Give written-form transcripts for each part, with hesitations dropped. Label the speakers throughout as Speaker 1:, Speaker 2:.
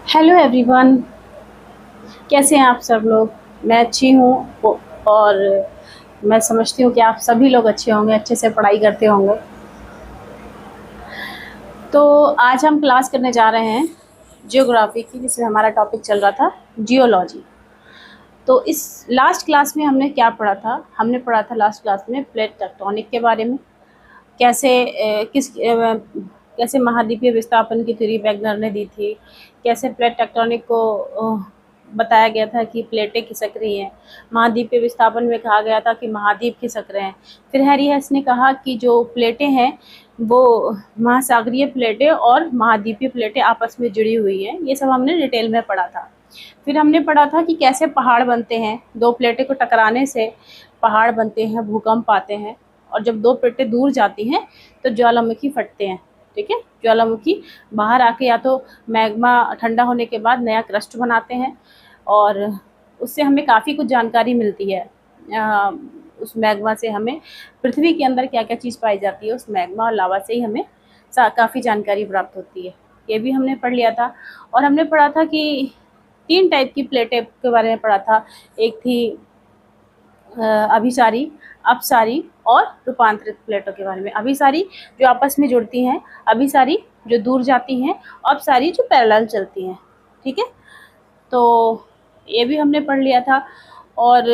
Speaker 1: Hello everyone. कैसे हैं आप सब लोग। मैं अच्छी हूँ। और मैं समझती हूँ कि आप सभी लोग अच्छे होंगे, अच्छे से पढ़ाई करते होंगे। तो आज हम क्लास करने जा रहे हैं जियोग्राफी की, जिसमें हमारा टॉपिक चल रहा था जियोलॉजी। तो इस लास्ट क्लास में हमने क्या पढ़ा था? हमने पढ़ा था लास्ट क्लास में प्लेट टेक्टोनिक के बारे में। कैसे कैसे महाद्वीपीय विस्थापन की थ्योरी वैगनर ने दी थी। कैसे प्लेट टेक्टोनिक को बताया गया था कि प्लेटें खिसक रही हैं। महाद्वीपीय विस्थापन में कहा गया था कि महाद्वीप खिसक रहे हैं। फिर हैरी हेस ने कहा कि जो प्लेटें हैं वो महासागरीय प्लेटें और महाद्वीपीय प्लेटें आपस में जुड़ी हुई हैं। ये सब हमने डिटेल में पढ़ा था। फिर हमने पढ़ा था कि कैसे पहाड़ बनते हैं। दो प्लेटें को टकराने से पहाड़ बनते हैं, भूकंप आते हैं। और जब दो प्लेटें दूर जाती हैं तो ज्वालामुखी फटते हैं। ठीक है, ज्वालामुखी बाहर आके या तो मैग्मा ठंडा होने के बाद नया क्रस्ट बनाते हैं और उससे हमें काफ़ी कुछ जानकारी मिलती है। उस मैग्मा से हमें पृथ्वी के अंदर क्या क्या चीज़ पाई जाती है, उस मैग्मा और लावा से ही हमें काफ़ी जानकारी प्राप्त होती है। ये भी हमने पढ़ लिया था। और हमने पढ़ा था कि 3 टाइप की प्लेटें के बारे में पढ़ा था। एक थी अभिसारी, अपसारी और रूपांतरित प्लेटों के बारे में। अभिसारी जो आपस में जुड़ती हैं, अभिसारी जो दूर जाती हैं, अपसारी जो पैरेलल चलती हैं। ठीक है, तो ये भी हमने पढ़ लिया था। और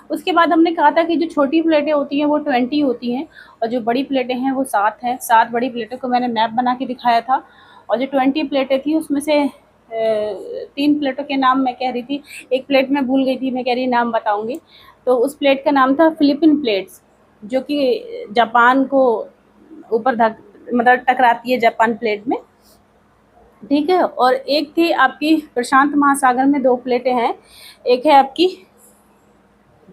Speaker 1: उसके बाद हमने कहा था कि जो छोटी प्लेटें होती हैं वो 20 होती हैं और जो बड़ी प्लेटें हैं वो 7 हैं। 7 बड़ी प्लेटों को मैंने मैप बना के दिखाया था। और जो 20 प्लेटें थी उसमें से 3 प्लेटों के नाम मैं कह रही थी। एक प्लेट मैं भूल गई थी, मैं कह रही नाम बताऊंगी। तो उस प्लेट का नाम था फिलिपिन प्लेट्स, जो कि जापान को ऊपर मतलब टकराती है जापान प्लेट में। ठीक है, और एक थी आपकी प्रशांत महासागर में 2 प्लेटें हैं। एक है आपकी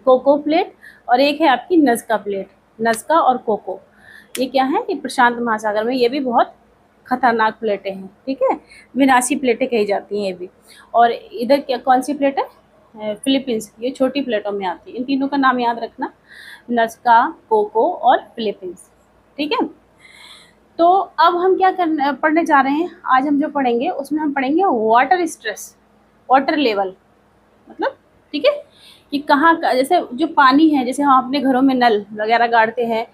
Speaker 1: कोको प्लेट और एक है आपकी नज़का प्लेट। नज़का और कोको, ये क्या है? ये प्रशांत महासागर में, ये भी बहुत खतरनाक प्लेटें हैं। ठीक है, विनाशी प्लेटें कही जाती हैं ये भी। और इधर क्या कौन सी प्लेट है? फिलीपींस, ये छोटी प्लेटों में आती है। इन तीनों का नाम याद रखना, नज़का, कोको और फिलीपींस। ठीक है, तो अब हम क्या पढ़ने जा रहे हैं? आज हम जो पढ़ेंगे उसमें हम पढ़ेंगे वाटर स्ट्रेस, वाटर लेवल। मतलब ठीक है कि कहाँ का, जैसे जो पानी है, जैसे हम अपने घरों में नल वगैरह गाड़ते हैं,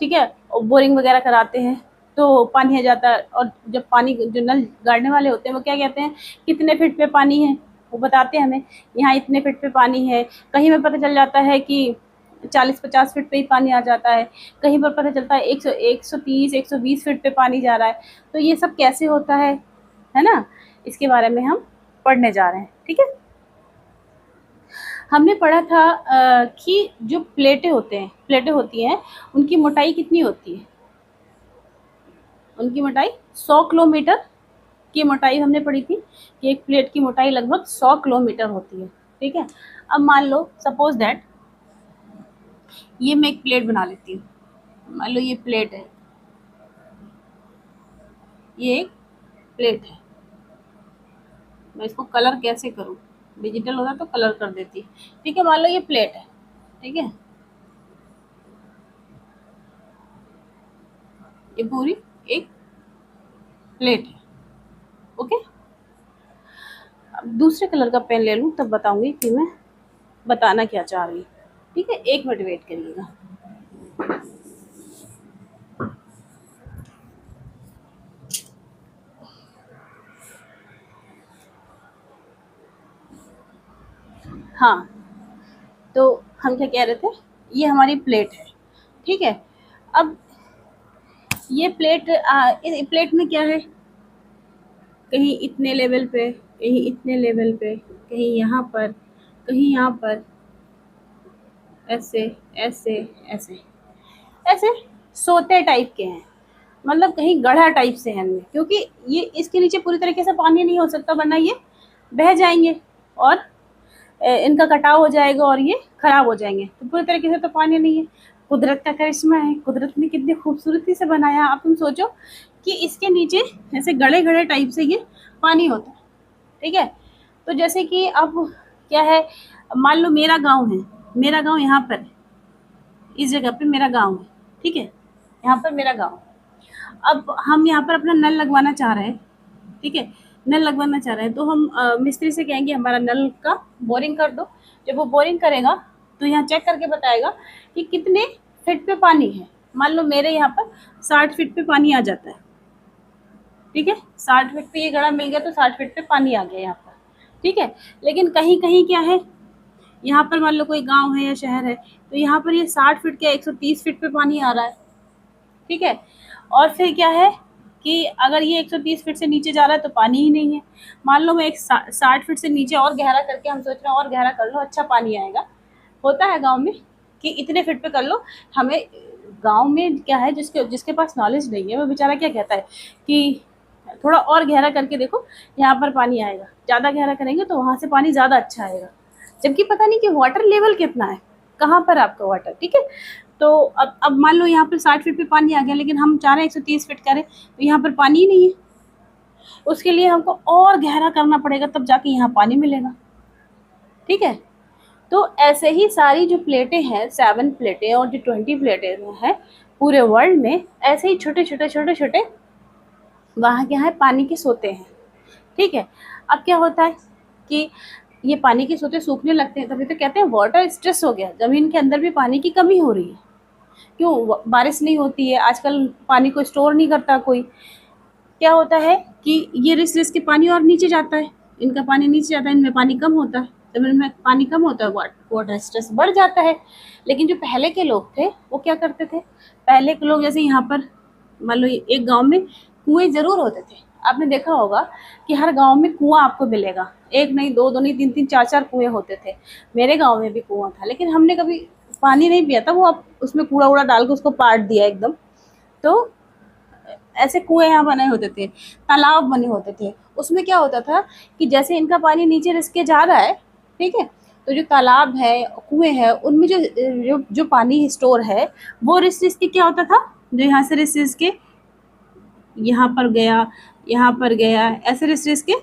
Speaker 1: ठीक है, और बोरिंग वगैरह कराते हैं तो पानी आ जाता है। और जब पानी, जो नल गाड़ने वाले होते हैं वो क्या कहते हैं, कितने फीट पे पानी है वो बताते हैं हमें। यहाँ इतने फीट पे पानी है। कहीं में पता चल जाता है कि 40-50 फीट पे ही पानी आ जाता है। कहीं पर पता चलता है 130, 120 फीट पे पानी जा रहा है। तो ये सब कैसे होता है ना, इसके बारे में हम पढ़ने जा रहे हैं। ठीक है, हमने पढ़ा था कि जो प्लेटें होती हैं उनकी मोटाई कितनी होती है? उनकी मोटाई 100 किलोमीटर की मोटाई हमने पढ़ी थी कि एक प्लेट की मोटाई लगभग 100 किलोमीटर होती है। ठीक है, अब मान लो सपोज दैट ये मैं एक प्लेट बना लेती हूँ। मान लो ये प्लेट है, ये एक प्लेट है। मैं इसको कलर कैसे करूँ? डिजिटल होता तो कलर कर देती। ठीक है, मान लो ये प्लेट है। ठीक है, ये पूरी एक प्लेट है। ओके, अब दूसरे कलर का पेन ले लूँ तब बताऊंगी कि मैं बताना क्या चाह रही हूँ। ठीक है, 1 मिनट वेट करिएगा। हाँ, तो हम क्या कह रहे थे, ये हमारी प्लेट है। ठीक है, अब ये इस प्लेट में क्या है, कहीं इतने लेवल पे, कहीं इतने लेवल पे, कहीं यहाँ पर, कहीं यहाँ पर, ऐसे ऐसे ऐसे ऐसे सोते टाइप के हैं। मतलब कहीं गढ़ा टाइप से हैं इनमें, क्योंकि ये इसके नीचे पूरी तरीके से पानी नहीं हो सकता वरना ये बह जाएंगे और इनका कटाव हो जाएगा और ये खराब हो जाएंगे। तो पूरी तरीके से तो पानी नहीं है। कुदरत का करिश्मा है, कुदरत ने कितनी खूबसूरती से बनाया। आप तुम सोचो कि इसके नीचे ऐसे गड़े गड़े टाइप से ये पानी होता है। ठीक है, तो जैसे कि अब क्या है, मान लो मेरा गांव है, मेरा गांव यहाँ पर है, इस जगह पे मेरा गांव है। ठीक है, यहाँ पर मेरा गांव। अब हम यहाँ पर अपना नल लगवाना चाह रहे हैं। ठीक है, नल लगवाना चाह रहे हैं तो हम मिस्त्री से कहेंगे हमारा नल का बोरिंग कर दो। जब वो बोरिंग करेगा तो यहाँ चेक करके बताएगा कि कितने फीट पे पानी है। मान लो मेरे यहाँ पर 60 फीट पे पानी आ जाता है, ठीक है, 60 फीट पे ये गड़ा मिल गया तो 60 फीट पे पानी आ गया यहाँ पर, ठीक है। लेकिन कहीं कहीं क्या है, यहाँ पर मान लो कोई गांव है या शहर है तो यहाँ पर ये 60 फीट के 130 फीट पे पानी आ रहा है, ठीक है। और फिर क्या है कि अगर ये 130 फीट से नीचे जा रहा है तो पानी ही नहीं है। मान लो मैं एक 60 फीट से नीचे और गहरा करके, हम सोच रहे हैं और गहरा कर लो अच्छा पानी आएगा, होता है गांव में कि इतने फीट पे कर लो। हमें गांव में क्या है, जिसके जिसके पास नॉलेज नहीं है वो बेचारा क्या कहता है कि थोड़ा और गहरा करके देखो यहाँ पर पानी आएगा, ज़्यादा गहरा करेंगे तो वहाँ से पानी ज़्यादा अच्छा आएगा, जबकि पता नहीं कि वाटर लेवल कितना है, कहाँ पर आपका वाटर, ठीक है। तो अब मान लो यहाँ पर 60 फीट पे पानी आ गया, लेकिन हम चाह रहे हैं 130 फीट करें तो यहाँ पर पानी ही नहीं है। उसके लिए हमको और गहरा करना पड़ेगा तब जाके यहाँ पानी मिलेगा, ठीक है। तो ऐसे ही सारी जो प्लेटें हैं, 7 प्लेटें और जो 20 प्लेटें हैं पूरे वर्ल्ड में, ऐसे ही छोटे छोटे छोटे छोटे वहाँ क्या है पानी के सोते हैं, ठीक है। अब क्या होता है कि ये पानी के सोते सूखने लगते हैं, तभी तो कहते हैं वाटर स्ट्रेस हो गया, ज़मीन के अंदर भी पानी की कमी हो रही है। क्यों? बारिश नहीं होती है आजकल, पानी को स्टोर नहीं करता कोई। क्या होता है कि ये रिस रिस के पानी और नीचे जाता है, इनका पानी नीचे जाता है, इनमें पानी कम होता है, ज़मीन में पानी कम होता है, वाटर स्ट्रेस बढ़ जाता है। लेकिन जो पहले के लोग थे वो क्या करते थे, पहले के लोग जैसे यहाँ पर मान लो एक गांव में कुएं ज़रूर होते थे। आपने देखा होगा कि हर गांव में कुआं आपको मिलेगा, एक नहीं, दो दो नहीं, तीन तीन, चार चार कुएं होते थे। मेरे गांव में भी कुआं था, लेकिन हमने कभी पानी नहीं पिया था, वो अब उसमें कूड़ा वूड़ा डाल के उसको पाट दिया एकदम। तो ऐसे कुएं यहाँ बने होते थे, तालाब बने होते थे। उसमें क्या होता था कि जैसे इनका पानी नीचे रिस के जा रहा है, ठीक है, तो जो तालाब है, कुएं है, उनमें जो जो जो पानी स्टोर है वो रिस रिस के क्या होता था, जो यहाँ से रिस रिस के यहाँ पर गया, यहाँ पर गया, ऐसे रिस रिस के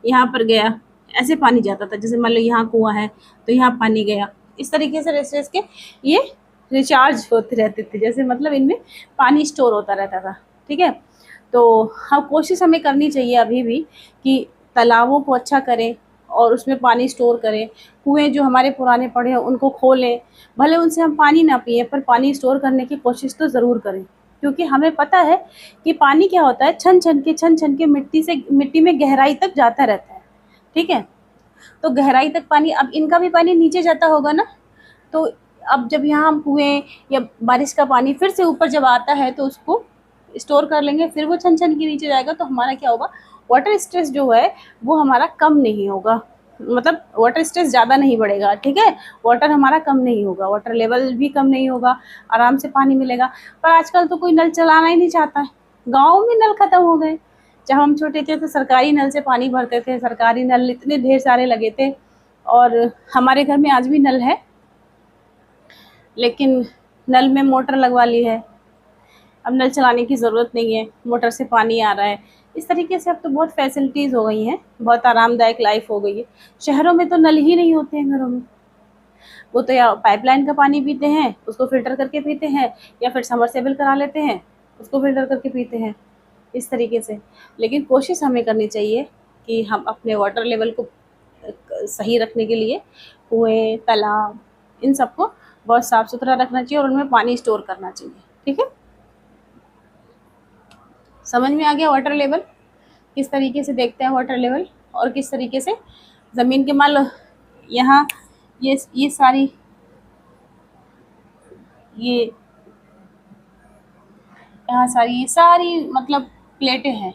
Speaker 1: यहाँ पर गया, ऐसे पानी जाता था। जैसे मान लो यहाँ कुआं है तो यहाँ पानी गया, इस तरीके से रिस रिस के ये रिचार्ज होते रहते थे, जैसे मतलब इनमें पानी स्टोर होता रहता था, ठीक है। तो हाँ, कोशिश हमें करनी चाहिए अभी भी कि तालाबों को अच्छा करें और उसमें पानी स्टोर करें। कुएं जो हमारे पुराने पड़े हैं उनको खोलें, भले उनसे हम पानी ना पिए पर पानी स्टोर करने की कोशिश तो ज़रूर करें, क्योंकि हमें पता है कि पानी क्या होता है, छन छन के मिट्टी में गहराई तक जाता रहता है, ठीक है। तो गहराई तक पानी, अब इनका भी पानी नीचे जाता होगा ना, तो अब जब यहाँ हम कुएं या बारिश का पानी फिर से ऊपर जब आता है तो उसको स्टोर कर लेंगे, फिर वो छन छन के नीचे जाएगा, तो हमारा क्या होगा, वाटर स्ट्रेस जो है वो हमारा कम नहीं होगा, मतलब वाटर स्ट्रेस ज़्यादा नहीं बढ़ेगा, ठीक है। वाटर हमारा कम नहीं होगा, वाटर लेवल भी कम नहीं होगा, आराम से पानी मिलेगा। पर आजकल तो कोई नल चलाना ही नहीं चाहता है, गाँव में नल खत्म हो गए। जब हम छोटे थे तो सरकारी नल से पानी भरते थे, सरकारी नल इतने ढेर सारे लगे थे, और हमारे घर में आज भी नल है, लेकिन नल में मोटर लगवा ली है, अब नल चलाने की ज़रूरत नहीं है, मोटर से पानी आ रहा है। इस तरीके से अब तो बहुत फैसिलिटीज़ हो गई हैं, बहुत आरामदायक लाइफ हो गई है। शहरों में तो नल ही नहीं होते हैं घरों में, वो तो या पाइपलाइन का पानी पीते हैं, उसको फ़िल्टर करके पीते हैं, या फिर समरसेबल करा लेते हैं, उसको फ़िल्टर करके पीते हैं, इस तरीके से। लेकिन कोशिश हमें करनी चाहिए कि हम अपने वाटर लेवल को सही रखने के लिए कुएँ, तालाब, इन सबको बहुत साफ़ सुथरा रखना चाहिए और उनमें पानी स्टोर करना चाहिए, ठीक है। समझ में आ गया वाटर लेवल किस तरीके से देखते हैं वाटर लेवल, और किस तरीके से ज़मीन के, मान लो यहाँ ये सारी ये यहाँ सारी ये सारी मतलब प्लेटें हैं।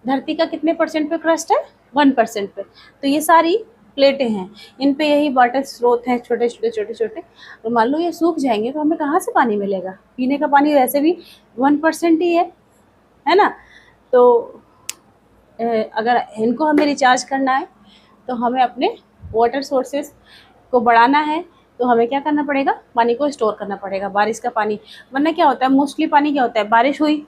Speaker 1: धरती का कितने परसेंट पे क्रस्ट है, 1% पे। तो ये सारी प्लेटें हैं, इन पे यही वाटर स्रोत हैं, छोटे छोटे छोटे छोटे। तो मान लो ये सूख जाएंगे तो हमें कहाँ से पानी मिलेगा, पीने का पानी वैसे भी 1% ही है ना। तो अगर इनको हमें रिचार्ज करना है तो हमें अपने वाटर सोर्सेस को बढ़ाना है, तो हमें क्या करना पड़ेगा, पानी को स्टोर करना पड़ेगा, बारिश का पानी। वरना क्या होता है, मोस्टली पानी क्या होता है, बारिश हुई,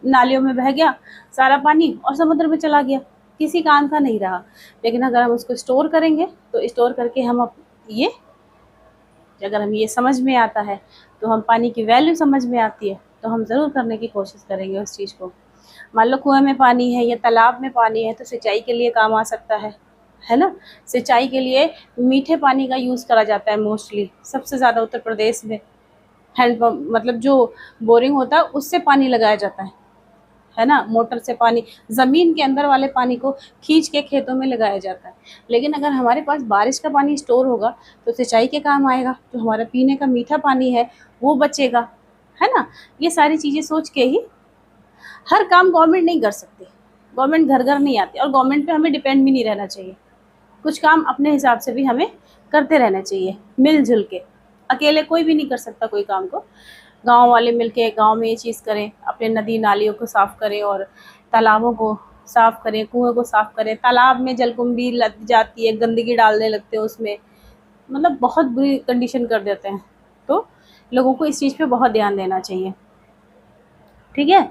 Speaker 1: नालियों में बह गया सारा पानी और समुद्र में चला गया, किसी काम का नहीं रहा। लेकिन अगर हम उसको स्टोर करेंगे तो स्टोर करके हम ये, अगर हम ये समझ में आता है तो हम पानी की वैल्यू समझ में आती है तो हम ज़रूर करने की कोशिश करेंगे उस चीज़ को। मान लो कुएं में पानी है या तालाब में पानी है तो सिंचाई के लिए काम आ सकता है ना। सिंचाई के लिए मीठे पानी का यूज़ करा जाता है मोस्टली, सबसे ज़्यादा उत्तर प्रदेश में। हैंडपम्प मतलब जो बोरिंग होता है उससे पानी लगाया जाता है ना। मोटर से पानी ज़मीन के अंदर वाले पानी को खींच के खेतों में लगाया जाता है। लेकिन अगर हमारे पास बारिश का पानी स्टोर होगा तो सिंचाई के काम आएगा, जो हमारा पीने का मीठा पानी है वो बचेगा, है ना। ये सारी चीज़ें सोच के ही हर काम गवर्नमेंट नहीं कर सकती, गवर्नमेंट घर घर नहीं आती, और गवर्नमेंट पे हमें डिपेंड भी नहीं रहना चाहिए। कुछ काम अपने हिसाब से भी हमें करते रहना चाहिए मिलजुल के। अकेले कोई भी नहीं कर सकता कोई काम को। गांव वाले मिलके गांव में ये चीज़ करें, अपने नदी नालियों को साफ़ करें और तालाबों को साफ़ करें, कुएं को साफ़ करें। तालाब में जलकुंभी लग जाती है, गंदगी डालने लगते हैं उसमें, मतलब बहुत बुरी कंडीशन कर देते हैं। तो लोगों को इस चीज़ पे बहुत ध्यान देना चाहिए, ठीक है।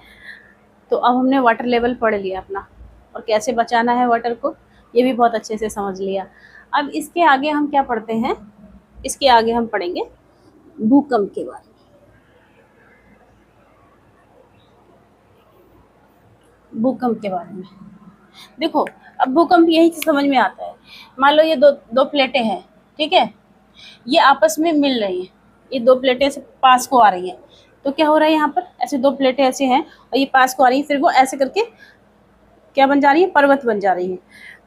Speaker 1: तो अब हमने वाटर लेवल पढ़ लिया अपना, और कैसे बचाना है वाटर को ये भी बहुत अच्छे से समझ लिया। अब इसके आगे हम क्या पढ़ते हैं, इसके आगे हम पढ़ेंगे भूकंप के बारे में। भूकंप के बारे में देखो, अब भूकंप यही से समझ में आता है। मान लो ये दो प्लेटें हैं, ठीक है, ये आपस में मिल रही हैं, ये दो प्लेटें से पास को आ रही हैं। तो क्या हो रहा है, यहाँ पर ऐसे दो प्लेटें ऐसे हैं और ये पास को आ रही हैं, फिर वो ऐसे करके क्या बन जा रही है, पर्वत बन जा रही है।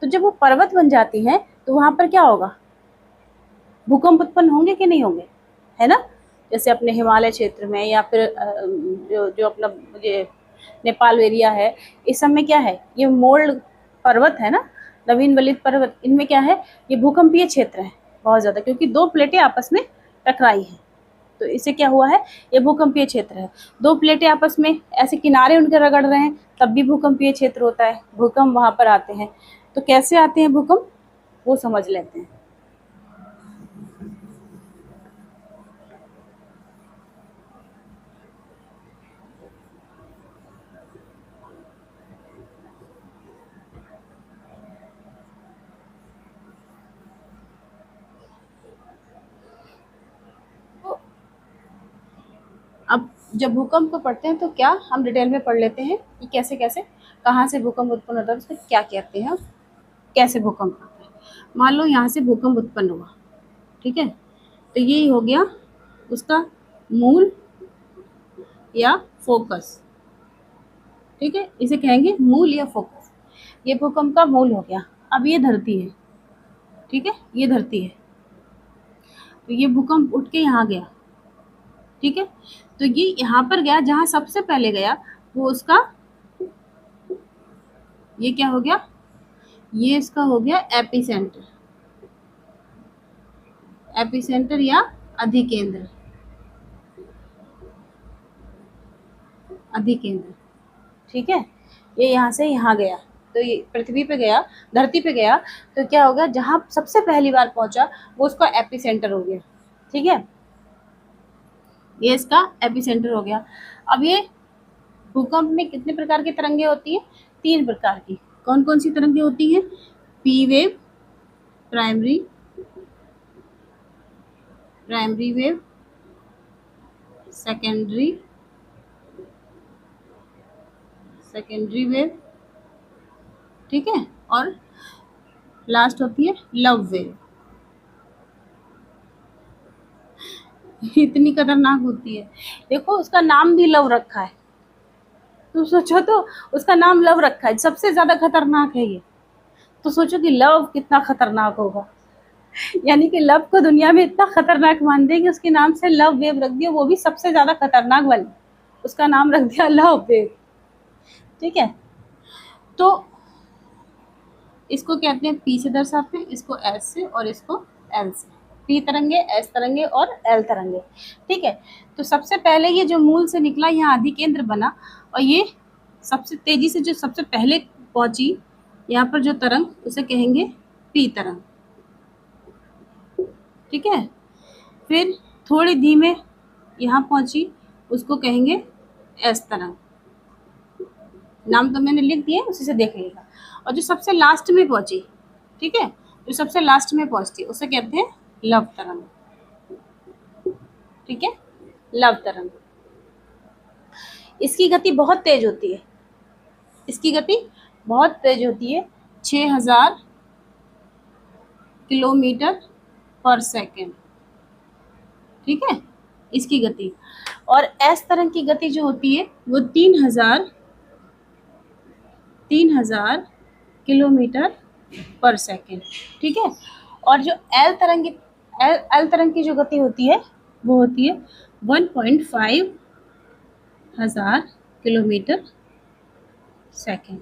Speaker 1: तो जब वो पर्वत बन जाती हैं तो वहाँ पर क्या होगा, भूकंप उत्पन्न होंगे कि नहीं होंगे, है ना। जैसे अपने हिमालय क्षेत्र में या फिर जो अपना ये नेपाल एरिया है, इस सब में क्या है, ये मोल्ड पर्वत है ना, नवीन वलित पर्वत, इनमें क्या है, ये भूकंपीय क्षेत्र है बहुत ज़्यादा, क्योंकि दो प्लेटें आपस में टकराई हैं। तो इससे क्या हुआ है, ये भूकंपीय क्षेत्र है। दो प्लेटें आपस में ऐसे किनारे उनके रगड़ रहे हैं, तब भी भूकंपीय क्षेत्र होता है, भूकंप वहाँ पर आते हैं। तो कैसे आते हैं भूकंप, वो समझ लेते हैं। अब जब भूकंप को पढ़ते हैं तो क्या हम डिटेल में पढ़ लेते हैं कि कैसे कैसे, कहाँ से भूकंप उत्पन्न होता है, उसको क्या कहते हैं, कैसे भूकंप आता है। मान लो यहाँ से भूकंप उत्पन्न हुआ, ठीक है, तो ये हो गया उसका मूल या फोकस, ठीक है, इसे कहेंगे मूल या फोकस। ये भूकंप का मूल हो गया। अब ये धरती है, ठीक है, ये धरती है, तो ये भूकंप उठ के यहाँ गया, ठीक है। तो ये यहाँ पर गया, जहाँ सबसे पहले गया वो उसका, ये क्या हो गया, ये इसका हो गया एपिसेंटर, एपिसेंटर या अधिकेंद्र, अधिकेंद्र, ठीक है। ये यहाँ से यहाँ गया, तो ये पृथ्वी पे गया, धरती पे गया, तो क्या होगा, जहाँ सबसे पहली बार पहुंचा वो उसका एपिसेंटर हो गया, ठीक है, ये इसका एपिसेंटर हो गया। अब ये भूकंप में कितने प्रकार की तरंगे होती हैं, 3 प्रकार की। कौन कौन सी तरंगे होती हैं, P wave, primary, primary wave, secondary, secondary wave, ठीक है, और लास्ट होती है लव वेव। इतनी खतरनाक होती है, देखो उसका नाम भी लव रखा है, तो सोचो, तो उसका नाम लव रखा है, सबसे ज्यादा खतरनाक है ये। तो सोचो कि लव कितना खतरनाक होगा, यानी कि लव को दुनिया में इतना खतरनाक मान दे कि उसके नाम से लव वेव रख दिया, वो भी सबसे ज्यादा खतरनाक वाली, उसका नाम रख दिया लव वेव, ठीक है। तो इसको कहते हैं, पी से दर्शाते हैं, इसको एस से और इसको एल से, पी तरंगे, एस तरंगे और एल तरंगे, ठीक है। तो सबसे पहले ये जो मूल से निकला यहाँ अधिकेंद्र बना, और ये सबसे तेजी से जो सबसे पहले पहुंची यहाँ पर जो तरंग, उसे कहेंगे पी तरंग, ठीक है। फिर थोड़ी धीमे यहाँ पहुंची, उसको कहेंगे एस तरंग, नाम तो मैंने लिख दिए, उसी से देख लीजिएगा। और जो सबसे लास्ट में पहुंची, ठीक है, जो सबसे लास्ट में पहुंचती उसे कहते हैं लव तरंग, ठीक है, लव तरंग। इसकी गति बहुत तेज होती है, इसकी गति बहुत तेज होती है, 6000 किलोमीटर पर सेकेंड, ठीक है, इसकी गति। और एस तरंग की गति जो होती है वो 3000 किलोमीटर पर सेकेंड, ठीक है। और जो एल तरंग की जो गति होती है वो होती है 1.5 हजार किलोमीटर सेकेंड।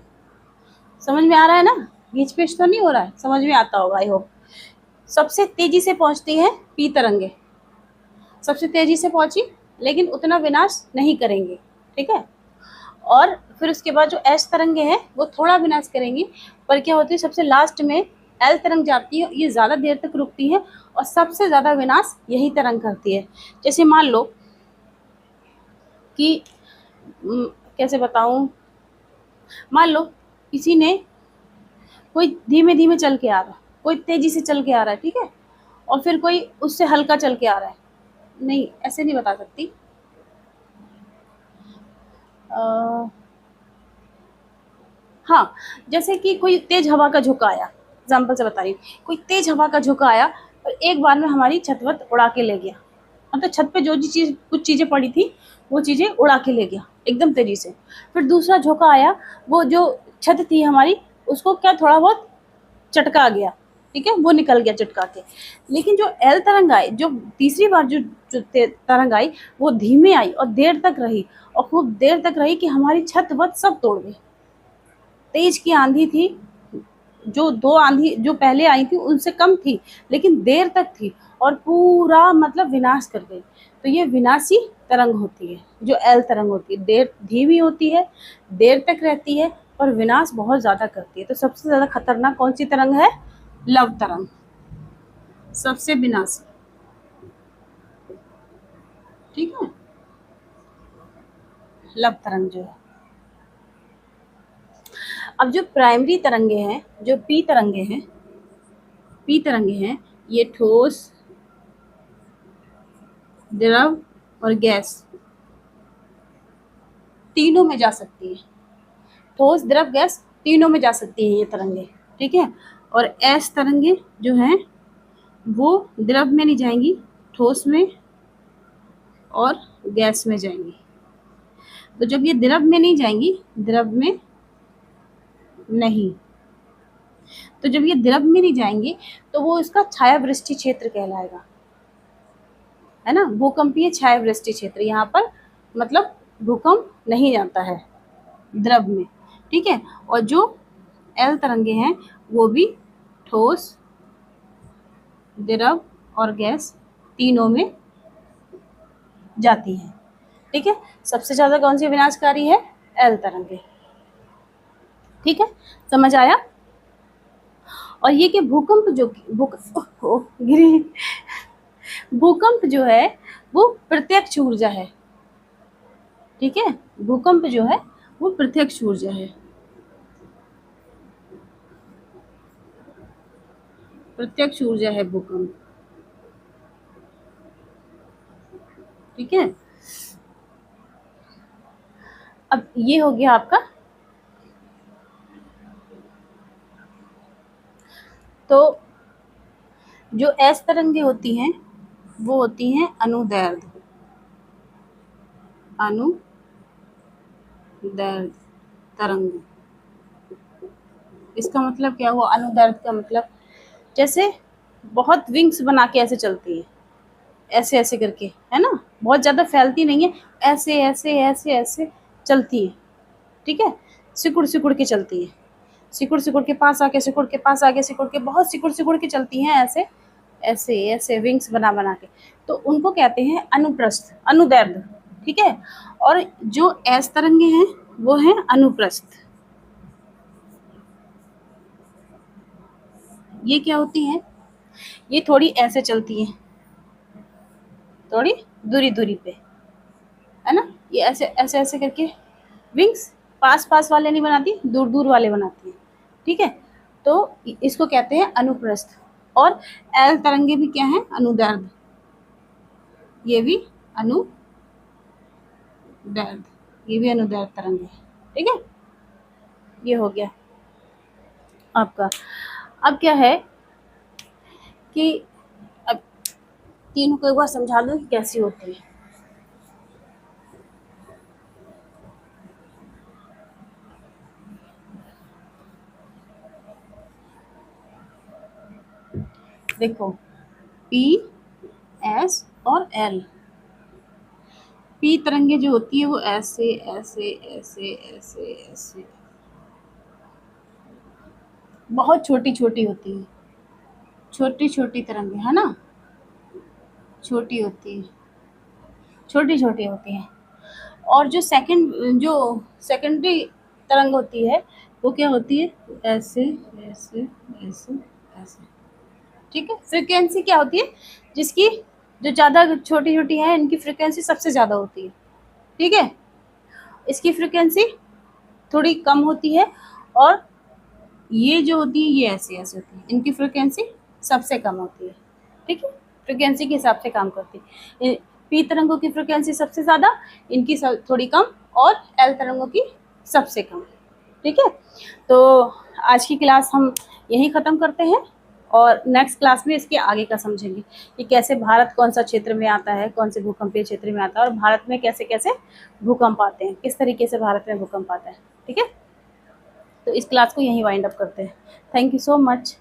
Speaker 1: समझ में आ रहा है ना, बीच पेच तो नहीं हो रहा है, समझ में आता होगा आई होप। सबसे तेजी से पहुंचती हैं पी तरंगे, सबसे तेजी से पहुंची, लेकिन उतना विनाश नहीं करेंगे, ठीक है। और फिर उसके बाद जो एस तरंगे हैं वो थोड़ा विनाश करेंगी, पर क्या होती है सबसे लास्ट में एल तरंग जाती है, ये ज़्यादा देर तक रुकती है और सबसे ज़्यादा विनाश यही तरंग करती है। जैसे मान लो कि कैसे बताऊं, मान लो किसी ने, कोई धीमे धीमे चल के आ रहा है, कोई तेजी से चल के आ रहा है, ठीक है, और फिर कोई उससे हल्का चल के आ रहा है, नहीं ऐसे नहीं बता सकती, हाँ, जैसे कि कोई तेज हवा का झोंका आया, एग्जाम्पल से बता रही हूँ, कोई तेज हवा का झोंका आया और एक बार में हमारी छत वत उड़ा के ले गया, मतलब छत पे जो चीज़ कुछ चीज़ें पड़ी थी वो चीज़ें उड़ा के ले गया एकदम तेजी से। फिर दूसरा झोंका आया, वो जो छत थी हमारी उसको क्या थोड़ा बहुत चटका गया, ठीक है, वो निकल गया चटका के। लेकिन जो एल तरंग आई, जो तीसरी बार जो तरंग आई, वो धीमे आई और देर तक रही, और खूब देर तक रही कि हमारी छत वत सब तोड़ गई। तेज की आंधी थी, जो दो आंधी जो पहले आई थी उनसे कम थी, लेकिन देर तक थी और पूरा मतलब विनाश कर गई। तो ये विनाशी तरंग होती है, जो एल तरंग होती है, देर धीमी होती है, देर तक रहती है, पर विनाश बहुत ज़्यादा करती है। तो सबसे ज़्यादा खतरनाक कौन सी तरंग है? लव तरंग, सबसे विनाशी, ठीक है, लव तरंग जो है। अब जो प्राइमरी तरंगे हैं, जो पी तरंगे हैं, पी तरंगे हैं, ये ठोस, द्रव और गैस तीनों में जा सकती है। ठोस, द्रव, गैस तीनों में जा सकती है ये तरंगे, ठीक है। और एस तरंगे जो हैं वो द्रव में नहीं जाएंगी, ठोस में और गैस में जाएंगी। तो जब ये द्रव में नहीं जाएंगी, द्रव में नहीं, तो जब ये द्रव में नहीं जाएंगे तो वो इसका छायावृष्टि क्षेत्र कहलाएगा, है ना, भूकंपीय छायावृष्टि क्षेत्र। यहाँ पर मतलब भूकंप नहीं जाता है द्रव में, ठीक है। और जो एल तरंगे हैं वो भी ठोस, द्रव और गैस तीनों में जाती है, ठीक है। सबसे ज्यादा कौन सी विनाशकारी है? एल तरंगे, ठीक है, समझ आया। और ये कि भूकंप जो भूकंप जो है वो प्रत्यक्ष ऊर्जा है, ठीक है, भूकंप जो है वो प्रत्यक्ष ऊर्जा है, प्रत्यक्ष ऊर्जा है भूकंप, ठीक है। अब ये हो गया आपका, तो जो एस तरंगे होती हैं वो होती हैं अनुदैर्ध्य, अनुदैर्ध्य तरंग। इसका मतलब क्या हुआ? अनुदैर्ध्य का मतलब जैसे बहुत विंग्स बना के ऐसे चलती है, ऐसे ऐसे करके, है ना, बहुत ज़्यादा फैलती नहीं है, ऐसे ऐसे ऐसे ऐसे चलती है, ठीक है, सिकुड़ सिकुड़ के चलती है, सिकुड़ सिकुड़ के पास आके, सिकुड़ के पास आके, सिकुड़ के, बहुत सिकुड़ सिकुड़ के चलती हैं ऐसे ऐसे ऐसे विंग्स बना बना के, तो उनको कहते हैं अनुप्रस्थ, अनुदैर्ध्य, ठीक है। और जो एस तरंगे हैं वो हैं अनुप्रस्थ। ये क्या होती हैं? ये थोड़ी ऐसे चलती हैं, थोड़ी दूरी दूरी पे, है ना, ये ऐसे ऐसे ऐसे करके विंग्स पास पास वाले नहीं बनाती, दूर दूर वाले बनाती हैं, ठीक है। तो इसको कहते हैं अनुप्रस्थ। और एल तरंगे भी क्या है? अनुदैर्ध्य, ये भी अनुदैर्ध्य, ये भी अनुदैर्ध्य तरंगे है, ठीक है। ये हो गया आपका। अब क्या है कि अब तीनों को एक बार समझा दो कि कैसी होती है। देखो पी, एस और एल। पी तरंगे जो होती है वो ऐसे ऐसे ऐसे ऐसे ऐसे बहुत छोटी छोटी होती है, छोटी छोटी तरंगे, है ना, छोटी होती है, छोटी छोटी होती है। और जो सेकेंडरी तरंग होती है वो क्या होती है, ऐसे ऐसे ऐसे ऐसे। ठीक है, फ्रीक्वेंसी क्या होती है, जिसकी जो ज़्यादा छोटी छोटी है इनकी फ्रीक्वेंसी सबसे ज़्यादा होती है। ठीक है, इसकी फ्रीक्वेंसी थोड़ी कम होती है, और ये जो होती है ये ऐसे ऐसे होती है, इनकी फ्रीक्वेंसी सबसे कम होती है। ठीक है, फ्रीक्वेंसी के हिसाब से काम करती है। पी तरंगों की फ्रीक्वेंसी सबसे ज़्यादा, इनकी थोड़ी कम, और एल तरंगों की सबसे कम। ठीक है, तो आज की क्लास हम यहीं ख़त्म करते हैं, और नेक्स्ट क्लास में इसके आगे का समझेंगे कि कैसे भारत कौन सा क्षेत्र में आता है, कौन से भूकंपीय क्षेत्र में आता है, और भारत में कैसे कैसे भूकंप आते हैं, किस तरीके से भारत में भूकंप आता है। ठीक है, तो इस क्लास को यहीं वाइंड अप करते हैं। Thank you so much.